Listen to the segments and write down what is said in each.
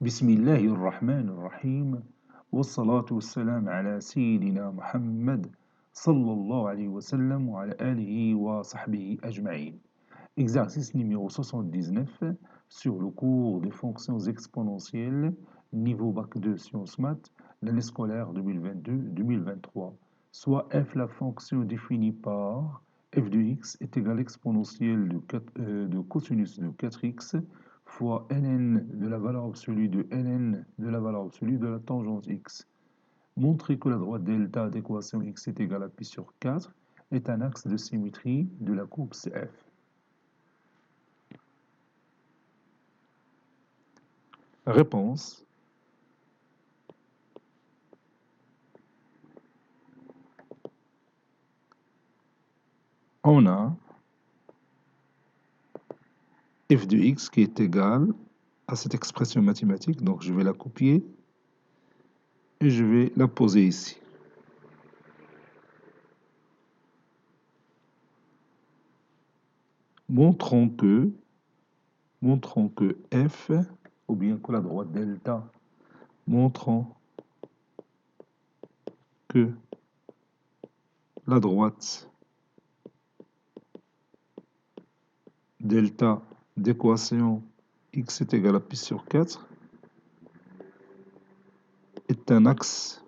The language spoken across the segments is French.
بسم الله الرحمن الرحيم والصلاة والسلام على سيدنا محمد صلى الله عليه وسلم وعلى آله وصحبه أجمعين. Exercice numéro 79 sur le cours des fonctions exponentielles, niveau Bac 2 Sciences Maths, l'année scolaire 2022-2023. Soit f la fonction définie par f de x est égale exponentielle de cosinus de 4x fois ln de la valeur absolue de ln de la valeur absolue de la tangente x. Montrer que la droite delta d'équation x est égale à pi sur 4 est un axe de symétrie de la courbe CF. Réponse. On a f de x qui est égal à cette expression mathématique, donc je vais la copier et je vais la poser ici. Montrons que f, ou bien que la droite delta, montrons que la droite delta d'équation x est égal à pi sur 4 est un axe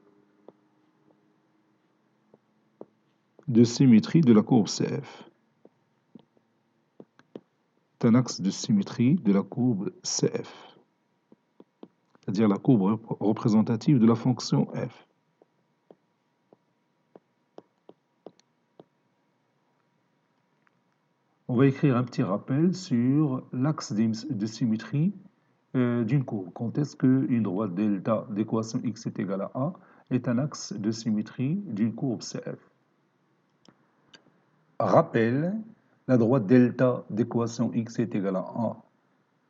de symétrie de la courbe CF. C'est un axe de symétrie de la courbe CF, c'est-à-dire la courbe représentative de la fonction f. On va écrire un petit rappel sur l'axe de symétrie d'une courbe. Quand est-ce qu'une droite delta d'équation x est égale à a est un axe de symétrie d'une courbe CF. Rappel, la droite delta d'équation x est égale à a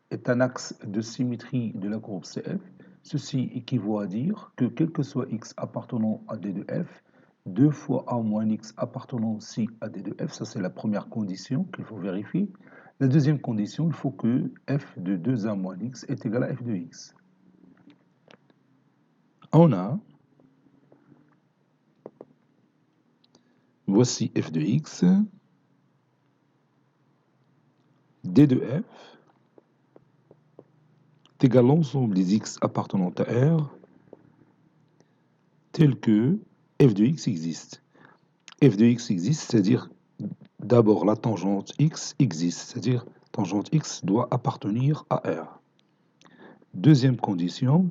est un axe de symétrie de la courbe CF. Ceci équivaut à dire que quel que soit x appartenant à d de f, 2 fois a moins x appartenant aussi à d de f, ça c'est la première condition qu'il faut vérifier. La deuxième condition, il faut que f de 2a moins x est égal à f de x. On a, voici f de x, d de f est égal à l'ensemble des x appartenant à R, tel que f de x existe. F de x existe, c'est-à-dire d'abord la tangente x existe, c'est-à-dire tangente x doit appartenir à R. Deuxième condition,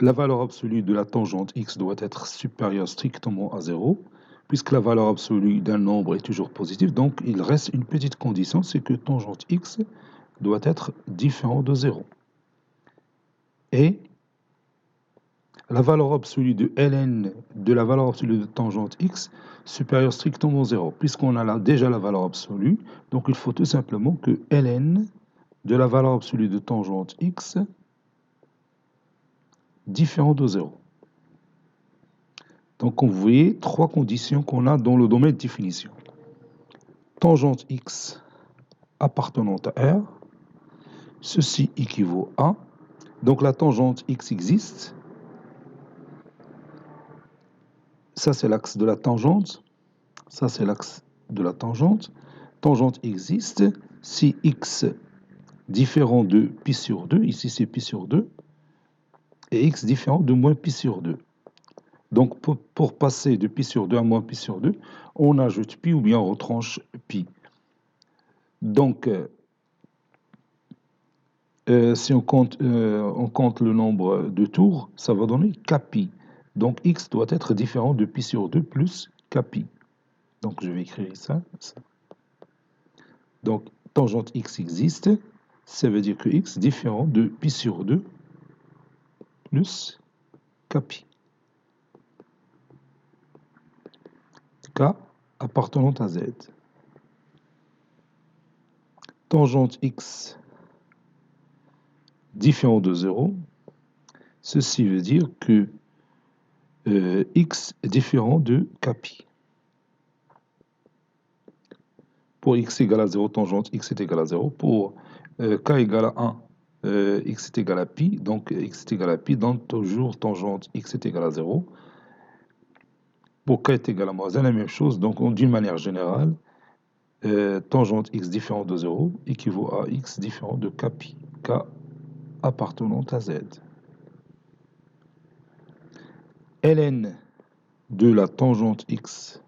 la valeur absolue de la tangente x doit être supérieure strictement à 0, puisque la valeur absolue d'un nombre est toujours positive, donc il reste une petite condition, c'est que tangente x doit être différent de 0. Et la valeur absolue de ln de la valeur absolue de tangente x supérieure strictement à 0. Puisqu'on a déjà la valeur absolue, donc il faut tout simplement que ln de la valeur absolue de tangente x différent de 0. Donc vous voyez trois conditions qu'on a dans le domaine de définition. Tangente x appartenant à R, ceci équivaut à, donc la tangente x existe, ça c'est l'axe de la tangente, ça c'est l'axe de la tangente, tangente existe si x différent de pi sur 2, ici c'est pi sur 2, et x différent de moins pi sur 2. Donc pour passer de pi sur 2 à moins pi sur 2, on ajoute pi ou bien on retranche pi. Donc si on compte le nombre de tours, ça va donner kpi. Donc x doit être différent de pi sur 2 plus kpi. Donc je vais écrire ça. Donc tangente x existe, ça veut dire que x est différent de pi sur 2 plus kpi. K appartenant à z. Tangente x différent de 0, ceci veut dire que x est différent de kpi. Pour x égale à 0, tangente x est égal à 0. Pour k égale à 1, x est égal à pi, donc x est égal à pi donne toujours tangente x est égal à 0. Pour k est égal à moins 1, la même chose, donc d'une manière générale, tangente x différent de 0 équivaut à x différent de k pi, k appartenant à z. ln de la tangente x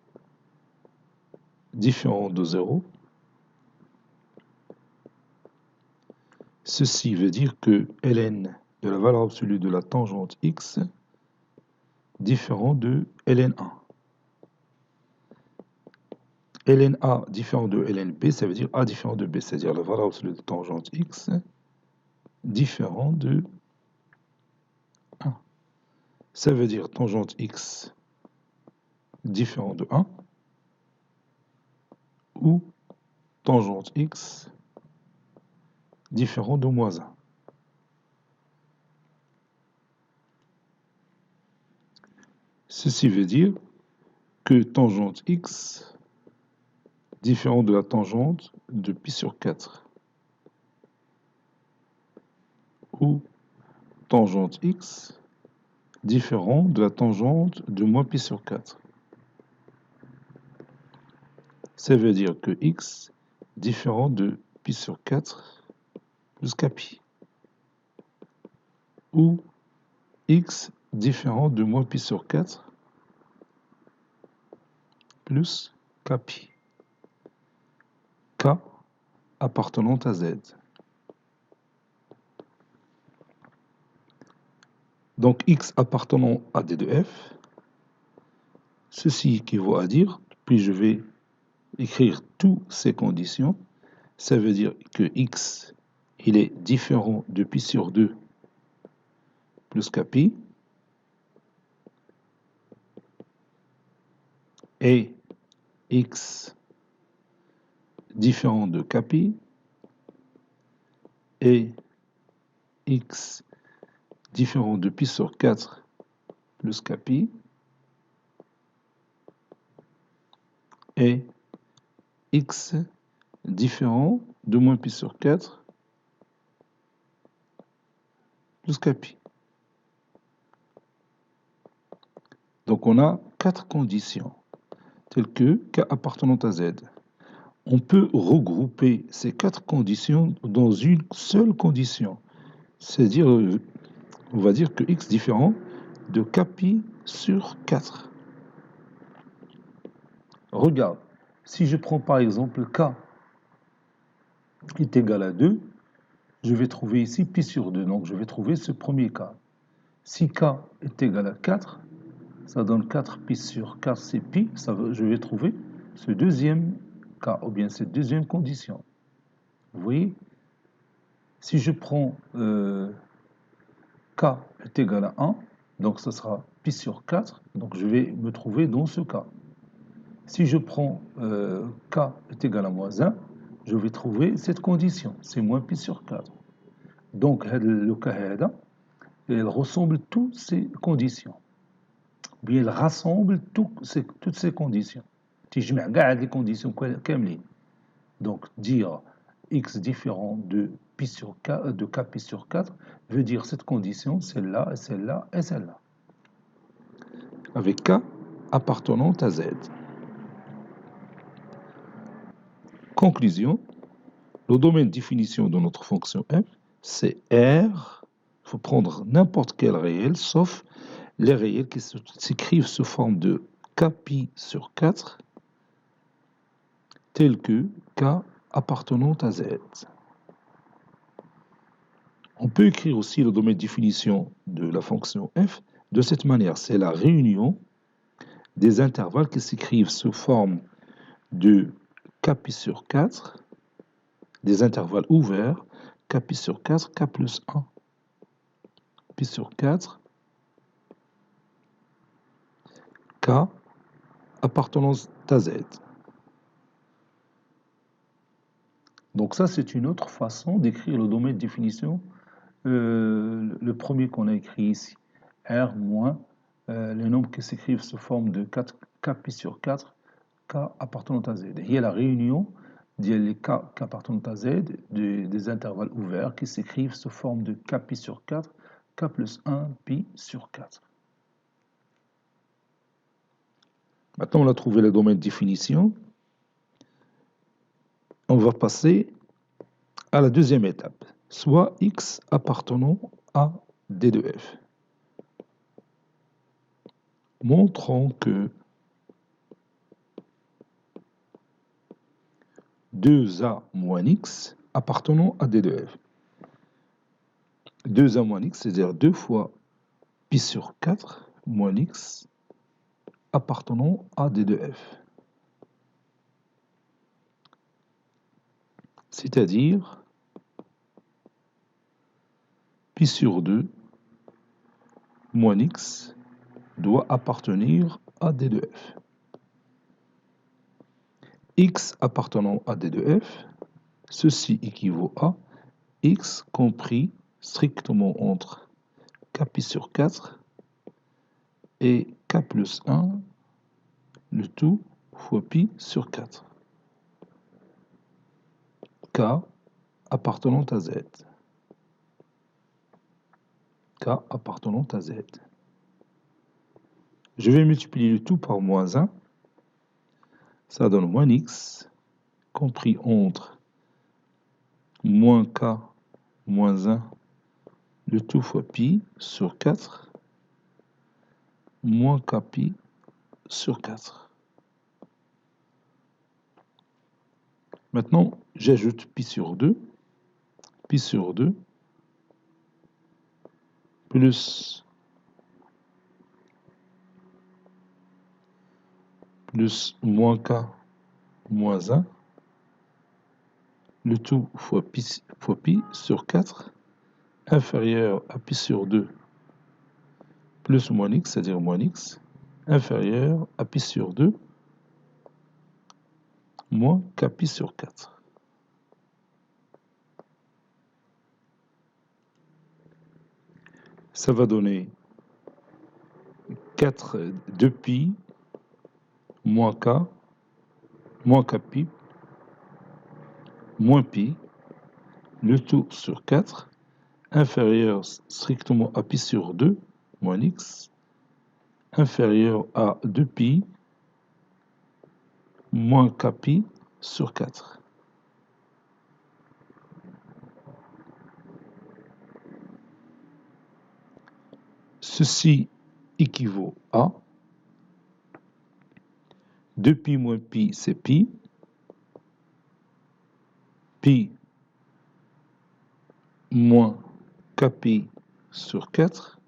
différent de 0, ceci veut dire que ln de la valeur absolue de la tangente x différent de ln1. ln A différent de lnB, ça veut dire A différent de B, c'est-à-dire la valeur absolue de tangente x différent de 1. Ça veut dire tangente x différent de 1 ou tangente x différent de moins 1. Ceci veut dire que tangente x différent de la tangente de pi sur 4 ou tangente x différent de la tangente de moins pi sur 4. Ça veut dire que x différent de pi sur 4 plus k pi ou x différent de moins pi sur 4 plus k pi, k appartenant à z. Donc x appartenant à d de f, ceci équivaut à dire, puis je vais écrire toutes ces conditions, ça veut dire que x il est différent de pi sur 2 plus k pi, et x différent de k pi, et x différent de pi sur 4 plus k pi, et x différent de moins pi sur 4 plus k pi. Donc on a 4 conditions, telles que k appartenant à z. On peut regrouper ces 4 conditions dans une seule condition. C'est-à-dire, on va dire que x différent de k pi sur 4. Regarde, si je prends par exemple k est égal à 2, je vais trouver ici pi sur 2, donc je vais trouver ce premier cas. Si k est égal à 4, ça donne 4 pi sur 4, c'est pi, je vais trouver ce deuxième cas, ou bien cette deuxième condition. Vous voyez, si je prends k est égal à 1, donc ce sera pi sur 4, donc je vais me trouver dans ce cas. Si je prends k est égal à moins 1, je vais trouver cette condition, c'est moins pi sur 4. Donc le cas, il ressemble toutes ces conditions. Bien, il rassemble toutes ces conditions. تجمع كاع les conditions كاملين. Donc dire x différent de pi sur 4, de k pi sur 4 veut dire cette condition, celle-là et celle-là et celle-là. Avec k appartenant à z. Conclusion, le domaine de définition de notre fonction f, c'est R. Il faut prendre n'importe quel réel, sauf les réels qui s'écrivent sous forme de k pi sur 4, tel que k appartenant à z. On peut écrire aussi le domaine de définition de la fonction f de cette manière. C'est la réunion des intervalles qui s'écrivent sous forme de k pi sur 4, des intervalles ouverts, k pi sur 4, k plus 1, pi sur 4, k appartenant à z. Donc ça, c'est une autre façon d'écrire le domaine de définition, le premier qu'on a écrit ici, R moins les nombres qui s'écrivent sous forme de 4, k pi sur 4, k appartenant à z. Il y a la réunion les K appartenant à Z, des intervalles ouverts qui s'écrivent sous forme de Kpi sur 4, K plus 1 pi sur 4. Maintenant, on a trouvé le domaine de définition. On va passer à la deuxième étape, soit X appartenant à D de F. Montrons que 2A moins X appartenant à D de F. 2A moins X, c'est-à-dire 2 fois pi sur 4 moins X appartenant à D de F. C'est-à-dire pi sur 2 moins X doit appartenir à D de F. X appartenant à D de F, ceci équivaut à X compris strictement entre Kpi sur 4 et K plus 1, le tout fois pi sur 4. K appartenant à Z. K appartenant à Z. Je vais multiplier le tout par moins 1. Ça donne moins X compris entre moins K moins 1, le tout fois pi sur 4, moins Kpi sur 4. Maintenant, j'ajoute pi sur 2 plus moins K moins 1, le tout fois pi sur 4, inférieur à pi sur 2 plus moins X, c'est-à-dire moins X, inférieur à pi sur 2 moins Kpi sur 4. Ça va donner 2pi moins K moins Kpi moins pi, le tout sur 4, inférieur strictement à pi sur 2 moins X, inférieur à 2pi moins Kpi sur 4. Ceci équivaut à 2pi moins pi, c'est pi. Pi moins Kpi sur 4,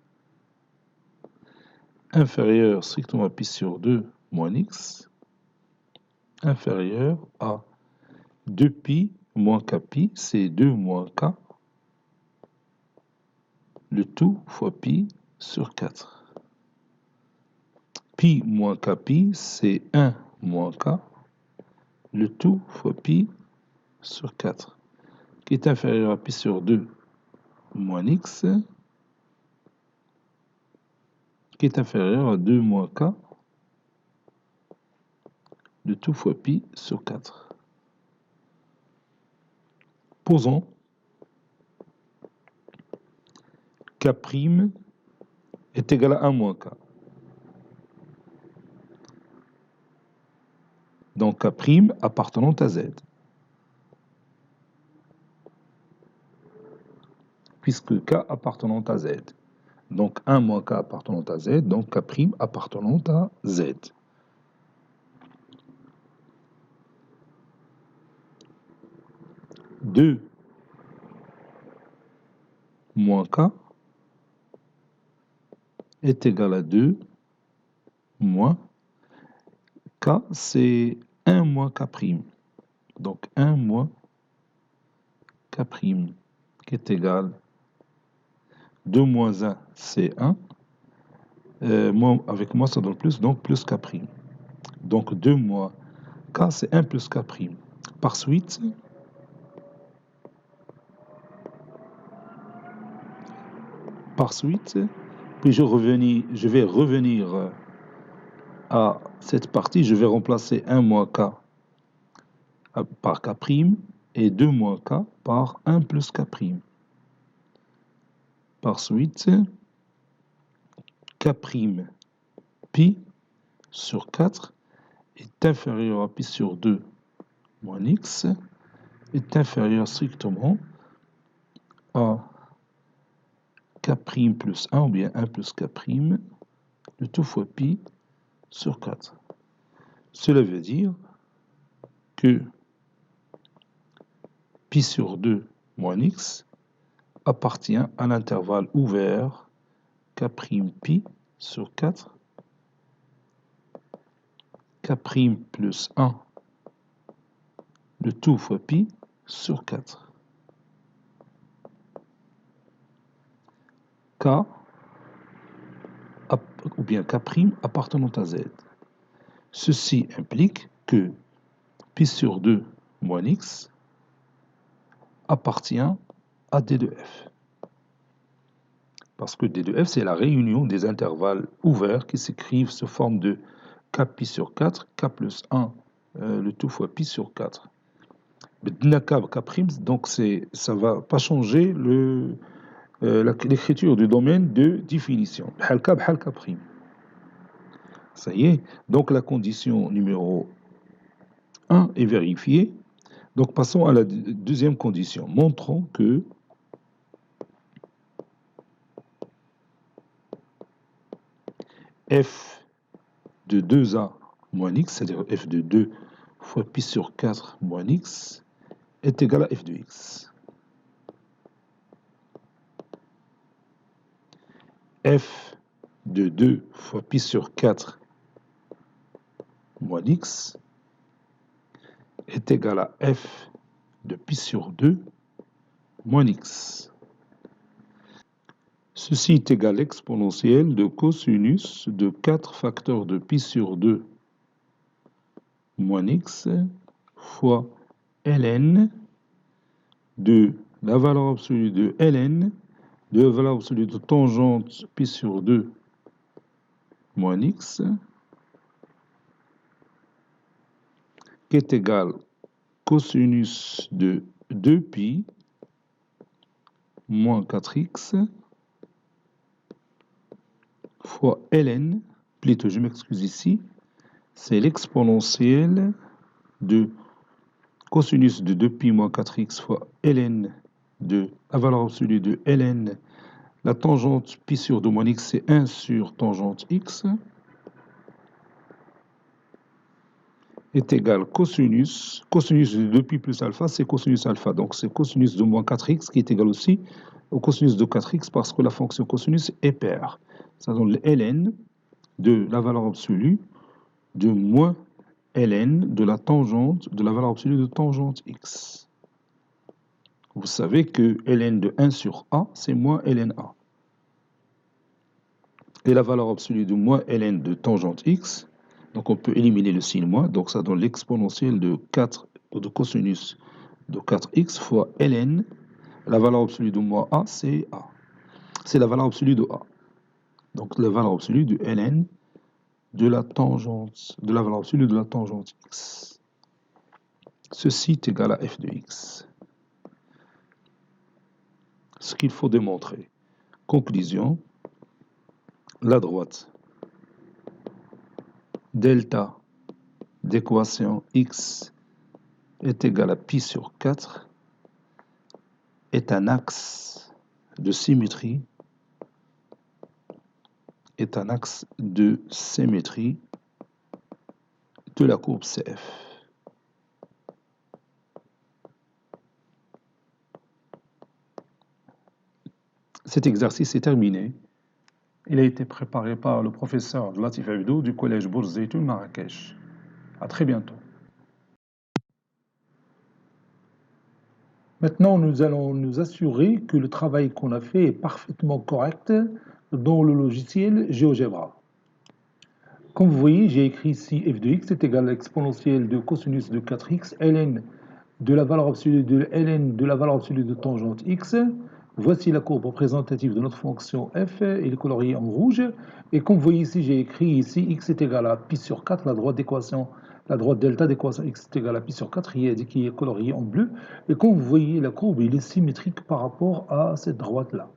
inférieur strictement à pi sur 2 moins X, inférieur à 2pi moins Kpi, c'est 2 moins K, le tout fois pi sur 4. Pi moins Kpi, c'est 1 moins K, le tout fois pi sur 4, qui est inférieur à pi sur 2 moins X, qui est inférieur à 2 moins K, le tout fois pi sur 4. Posons K' est égal à 1 moins K. Donc K' appartenant à Z. Puisque K appartenant à Z. Donc 1 moins K appartenant à Z, donc K' appartenant à Z. Deux moins K est égal à 2 moins K, c'est 1 moins K'. Donc 1 moins K', qui est égal 2 moins 1, c'est 1. Avec moi, ça donne plus, donc plus K'. Donc 2 moins K, c'est 1 plus K'. Par suite, puis je vais revenir à cette partie, je vais remplacer 1 moins K par k' et 2 moins k par 1 plus k'. Par suite, k' pi sur 4 est inférieur à pi sur 2 moins x est inférieur strictement à k' plus 1 ou bien 1 plus k', le tout fois pi sur 4. Cela veut dire que pi sur 2 moins x appartient à l'intervalle ouvert k' pi sur 4, k' plus 1, le tout fois pi sur 4. K ou bien k' appartenant à z. Ceci implique que pi sur 2 moins x appartient à d de f. Parce que d de f, c'est la réunion des intervalles ouverts qui s'écrivent sous forme de k pi sur 4, k plus 1, le tout fois pi sur 4. Donc ça ne va pas changer l'écriture du domaine de définition. Ça y est, donc la condition numéro 1 est vérifiée. Donc passons à la deuxième condition. Montrons que f de 2a moins x, c'est-à-dire f de 2 fois pi sur 4 moins x, est égal à f de x. F de 2 fois pi sur 4 moins x est égal à f de pi sur 2 moins x. Ceci est égal à l'exponentielle de cosinus de 4 facteurs de pi sur 2 moins x fois ln de la valeur absolue de ln de la valeur absolue de tangente pi sur 2 moins x qui est égal cosinus de 2pi moins 4x fois ln, plutôt je m'excuse ici, c'est l'exponentielle de cosinus de 2pi moins 4x fois ln de la valeur absolue de ln, la tangente pi sur 2 moins x, c'est 1 sur tangente x, est égal cosinus de 2pi plus alpha, c'est cosinus alpha, donc c'est cosinus de moins 4x qui est égal aussi au cosinus de 4x parce que la fonction cosinus est paire. Ça donne le ln de la valeur absolue de moins ln de la tangente de la valeur absolue de tangente x. Vous savez que ln de 1 sur a, c'est moins ln a. Et la valeur absolue de moins ln de tangente x, donc on peut éliminer le signe moins, donc ça donne l'exponentielle de 4 de cosinus de 4x fois ln, la valeur absolue de moins a, c'est a. C'est la valeur absolue de a. Donc la valeur absolue de ln de la tangente, de la valeur absolue de la tangente x. Ceci est égal à f de x. Ce qu'il faut démontrer. Conclusion, la droite delta d'équation x est égal à pi sur 4 est un axe de symétrie de la courbe CF. Cet exercice est terminé. Il a été préparé par le professeur Latif Abdou du collège Bourz-Zeytoun Marrakech. À très bientôt. Maintenant, nous allons nous assurer que le travail qu'on a fait est parfaitement correct dans le logiciel GeoGebra. Comme vous voyez, j'ai écrit ici f de x est égal à l'exponentielle de cosinus de 4x ln de la valeur absolue de ln de la valeur absolue de tangente x. Voici la courbe représentative de notre fonction f, il est colorié en rouge. Et comme vous voyez ici, j'ai écrit ici x est égal à pi sur 4, la droite d'équation La droite delta d'équation x est égale à pi sur 4, qui est coloriée en bleu. Et comme vous voyez, la courbe il est symétrique par rapport à cette droite-là.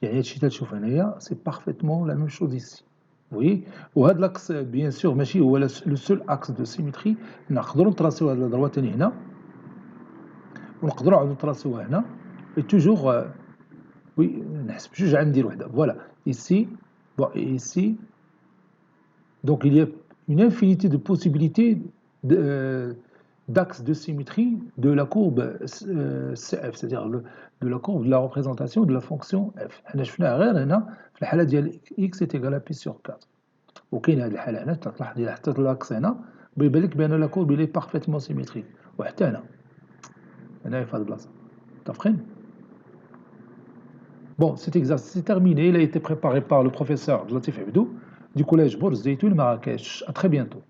C'est parfaitement la même chose ici. Vous voyez, l'axe, bien sûr, ماشي هو le seul axe de symétrie. نقدروا نتراسيو هذه الضربه ثاني هنا ونقدروا نعاودوا نتراسيوها هنا. Et toujours, oui, نحسب جوج عاد ندير وحده. Voilà, ici, bon, et ici. Donc il y a une infinité de possibilités d'axes de symétrie de la courbe CF, c'est-à-dire de la courbe de la représentation de la fonction f. حنا شفناها غير هنا في الحاله ديال x est égal à pi sur 4. وكاين هذه الحاله هنا تلاحظي حتى الاكس هنا بيبان لك بان لا كورب il est parfaitement symétrique. وحتى هنا في هذه البلاصه متفقين. Bon, cet exercice est terminé. Il a été préparé par le professeur Latif Abdou du collège Bourz Zeytoun Marrakech. À très bientôt.